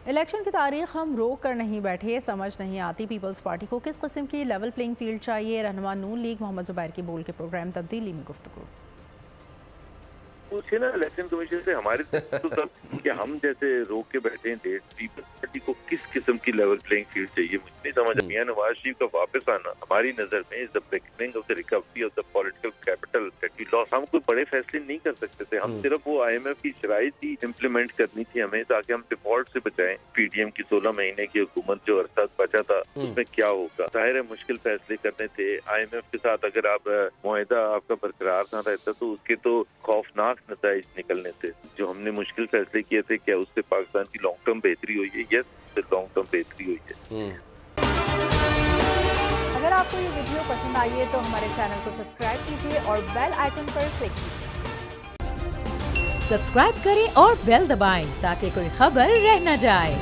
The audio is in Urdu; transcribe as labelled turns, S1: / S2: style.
S1: الیکشن کی تاریخ ہم روک کر نہیں بیٹھے، سمجھ نہیں آتی پیپلز پارٹی کو کس قسم کی لیول پلینگ فیلڈ چاہیے۔ رہنما نون لیگ محمد زبیر کی بول کے پروگرام تبدیلی میں گفتگو۔
S2: پوچھے نا الیکشن کمیشن سے ہمارے کہ ہم جیسے روک کے بیٹھے ہیں ڈیٹ، پیپلز پارٹی کو کس قسم کی لیول پلینگ فیلڈ چاہیے، مجھے نہیں سمجھ۔ میاں نواز شریف کا واپس آنا ہماری نظر میں is the beginning of the recovery of the political capital that we lost. ہم کوئی بڑے فیصلے نہیں کر سکتے تھے، ہم صرف وہ IMF کی شرائط ہی امپلیمنٹ کرنی تھی ہمیں تاکہ ہم ڈیفالٹ سے بچائیں۔ PDM کی 16 مہینے کی حکومت جو عرصہ بچا تھا اس میں کیا ہوگا، ظاہر ہے مشکل فیصلے کرنے تھے۔ IMF کے ساتھ اگر آپ معاہدہ آپ کا برقرار نہ رہتا تو اس کے تو خوفناک نتائج نکلنے تھے۔ جو ہم نے مشکل فیصلے کیے تھے، کیا اس سے پاکستان کی لانگ ٹرم بہتری ہوئی ہے؟ یس، لانگ ٹرم بہتری ہوئی ہے۔
S1: اگر آپ کو یہ ویڈیو پسند آئی ہے تو ہمارے چینل کو سبسکرائب کیجیے اور بیل آئیکن پر کلک کیجیے۔
S3: سبسکرائب کریں اور بیل دبائیں تاکہ کوئی خبر رہ نہ جائے۔